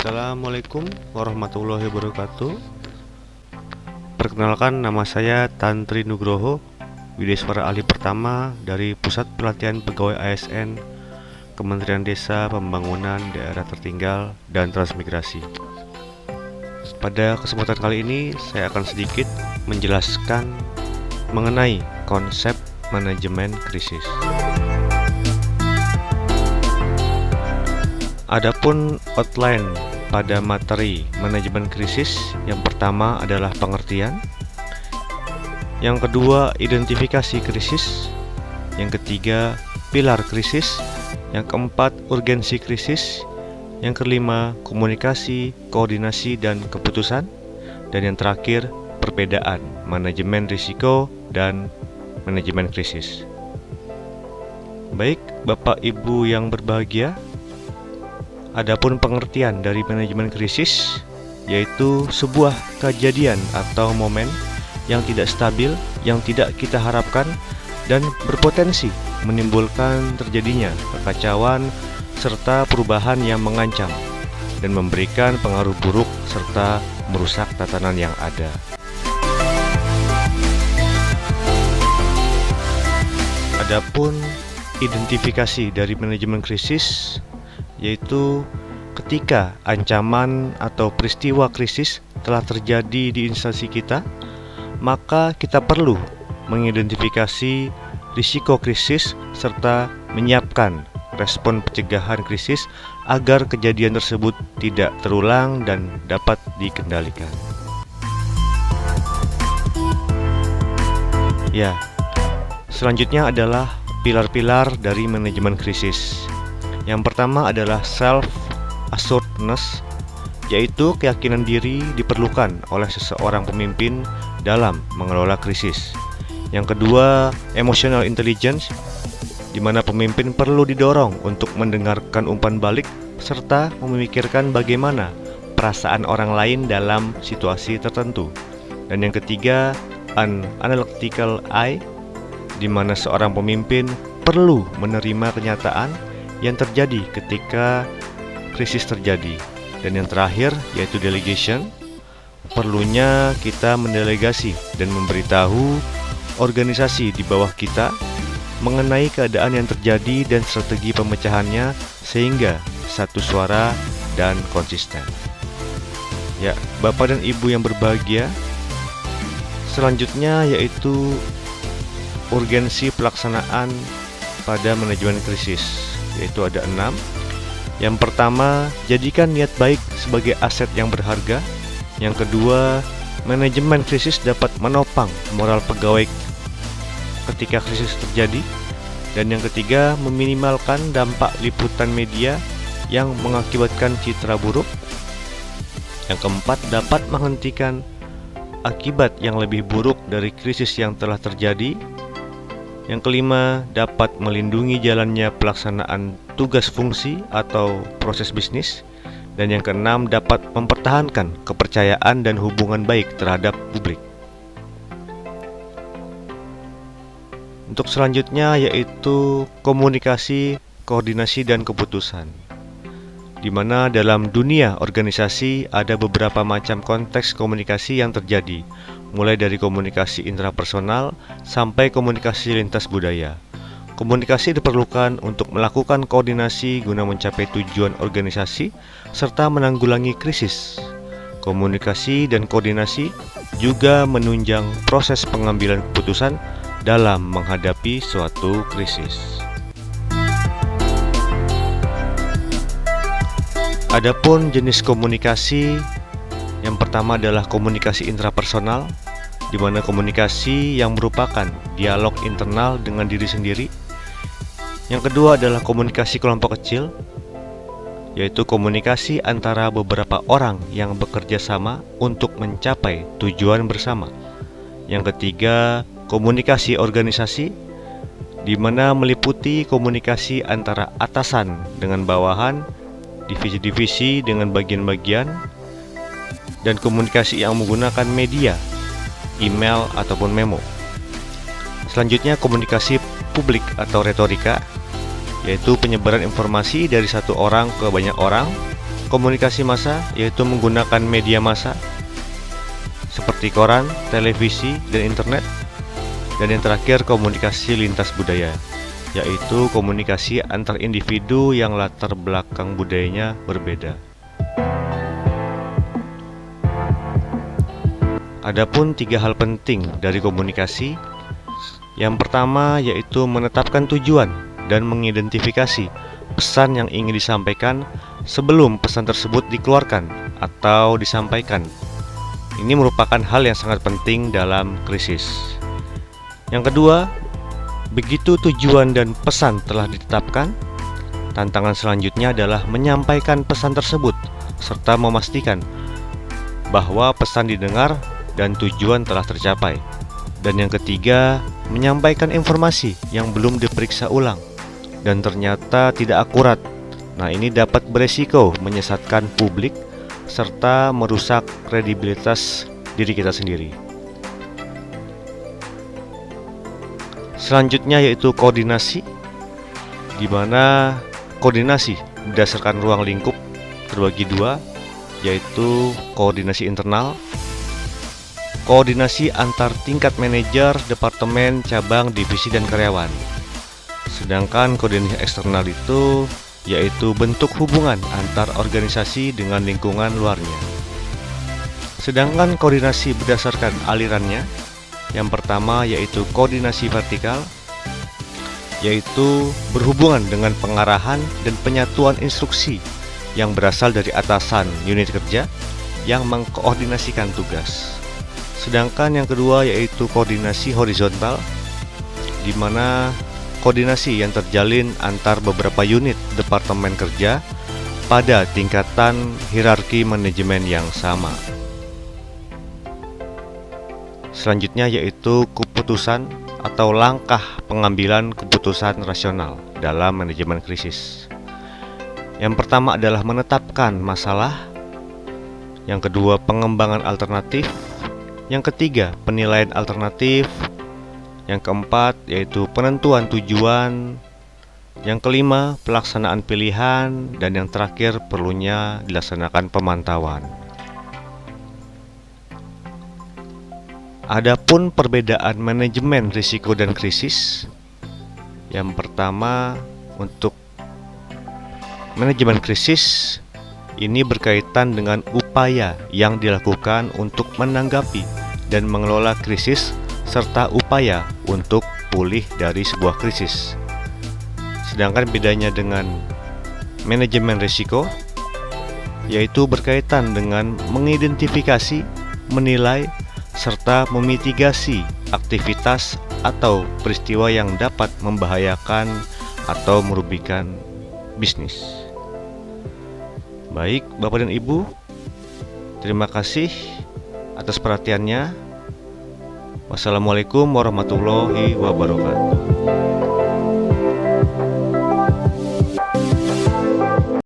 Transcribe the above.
Assalamualaikum warahmatullahi wabarakatuh. Perkenalkan, nama saya Tantri Nugroho, Wideswara Ahli Pertama dari Pusat Pelatihan Pegawai ASN Kementerian Desa, Pembangunan Daerah Tertinggal dan Transmigrasi. Pada kesempatan kali ini saya akan sedikit menjelaskan mengenai konsep manajemen krisis. Adapun outline pada materi manajemen krisis, yang pertama adalah pengertian, yang kedua identifikasi krisis, yang ketiga pilar krisis, yang keempat urgensi krisis, yang kelima komunikasi, koordinasi, dan keputusan, dan yang terakhir perbedaan manajemen risiko dan manajemen krisis. Baik, Bapak Ibu yang berbahagia, adapun pengertian dari manajemen krisis yaitu sebuah kejadian atau momen yang tidak stabil, yang tidak kita harapkan, dan berpotensi menimbulkan terjadinya kekacauan serta perubahan yang mengancam dan memberikan pengaruh buruk serta merusak tatanan yang ada. Adapun identifikasi dari manajemen krisis yaitu ketika ancaman atau peristiwa krisis telah terjadi di instansi kita, maka kita perlu mengidentifikasi risiko krisis serta menyiapkan respon pencegahan krisis agar kejadian tersebut tidak terulang dan dapat dikendalikan. Ya, selanjutnya adalah pilar-pilar dari manajemen krisis. Yang pertama adalah self-assuredness, yaitu keyakinan diri diperlukan oleh seseorang pemimpin dalam mengelola krisis. Yang kedua, emotional intelligence, di mana pemimpin perlu didorong untuk mendengarkan umpan balik serta memikirkan bagaimana perasaan orang lain dalam situasi tertentu. Dan yang ketiga, an analytical eye, di mana seorang pemimpin perlu menerima kenyataan yang terjadi ketika krisis terjadi. Dan yang terakhir yaitu delegation, perlunya kita mendelegasi dan memberitahu organisasi di bawah kita mengenai keadaan yang terjadi dan strategi pemecahannya sehingga satu suara dan konsisten. Ya, Bapak dan Ibu yang berbahagia, selanjutnya yaitu urgensi pelaksanaan pada manajemen krisis, yaitu ada 6. Yang pertama, jadikan niat baik sebagai aset yang berharga. Yang kedua, manajemen krisis dapat menopang moral pegawai ketika krisis terjadi. Dan yang ketiga, meminimalkan dampak liputan media yang mengakibatkan citra buruk. Yang keempat, dapat menghentikan akibat yang lebih buruk dari krisis yang telah terjadi. Yang kelima, dapat melindungi jalannya pelaksanaan tugas fungsi atau proses bisnis. Dan yang keenam, dapat mempertahankan kepercayaan dan hubungan baik terhadap publik. Untuk selanjutnya yaitu komunikasi, koordinasi, dan keputusan, di mana dalam dunia organisasi ada beberapa macam konteks komunikasi yang terjadi, mulai dari komunikasi intrapersonal sampai komunikasi lintas budaya. Komunikasi diperlukan untuk melakukan koordinasi guna mencapai tujuan organisasi serta menanggulangi krisis. Komunikasi dan koordinasi juga menunjang proses pengambilan keputusan dalam menghadapi suatu krisis. Adapun jenis komunikasi, yang pertama adalah komunikasi intrapersonal, di mana komunikasi yang merupakan dialog internal dengan diri sendiri. Yang kedua adalah komunikasi kelompok kecil, yaitu komunikasi antara beberapa orang yang bekerja sama untuk mencapai tujuan bersama. Yang ketiga, komunikasi organisasi, di mana meliputi komunikasi antara atasan dengan bawahan, divisi-divisi dengan bagian-bagian, dan komunikasi yang menggunakan media, email ataupun memo. Selanjutnya komunikasi publik atau retorika, yaitu penyebaran informasi dari satu orang ke banyak orang. komunikasi massa, yaitu menggunakan media massa seperti koran, televisi, dan internet. Dan yang terakhir, komunikasi lintas budaya, yaitu komunikasi antar individu yang latar belakang budayanya berbeda. Adapun 3 hal penting dari komunikasi. Yang pertama yaitu menetapkan tujuan dan mengidentifikasi pesan yang ingin disampaikan sebelum pesan tersebut dikeluarkan atau disampaikan. Ini merupakan hal yang sangat penting dalam krisis. Yang kedua, begitu tujuan dan pesan telah ditetapkan, tantangan selanjutnya adalah menyampaikan pesan tersebut serta memastikan bahwa pesan didengar dan tujuan telah tercapai. Dan yang ketiga, menyampaikan informasi yang belum diperiksa ulang dan ternyata tidak akurat. Nah, ini dapat beresiko menyesatkan publik serta merusak kredibilitas diri kita sendiri. Selanjutnya yaitu koordinasi, di mana koordinasi berdasarkan ruang lingkup terbagi 2, yaitu koordinasi internal, koordinasi antar tingkat manajer, departemen, cabang, divisi, dan karyawan. Sedangkan koordinasi eksternal itu yaitu bentuk hubungan antar organisasi dengan lingkungan luarnya. Sedangkan koordinasi berdasarkan alirannya, yang pertama yaitu koordinasi vertikal, yaitu berhubungan dengan pengarahan dan penyatuan instruksi yang berasal dari atasan unit kerja yang mengkoordinasikan tugas. Sedangkan yang kedua yaitu koordinasi horizontal, di mana koordinasi yang terjalin antar beberapa unit departemen kerja pada tingkatan hierarki manajemen yang sama. Selanjutnya yaitu keputusan atau langkah pengambilan keputusan rasional dalam manajemen krisis. Yang pertama adalah menetapkan masalah, yang kedua pengembangan alternatif, yang ketiga penilaian alternatif, yang keempat yaitu penentuan tujuan, yang kelima pelaksanaan pilihan, dan yang terakhir perlunya dilaksanakan pemantauan. Adapun perbedaan manajemen risiko dan krisis, yang pertama untuk manajemen krisis ini berkaitan dengan upaya yang dilakukan untuk menanggapi dan mengelola krisis serta upaya untuk pulih dari sebuah krisis. Sedangkan bedanya dengan manajemen risiko yaitu berkaitan dengan mengidentifikasi, menilai, serta memitigasi aktivitas atau peristiwa yang dapat membahayakan atau merugikan bisnis. Baik, Bapak dan Ibu, terima kasih atas perhatiannya. Wassalamualaikum warahmatullahi wabarakatuh.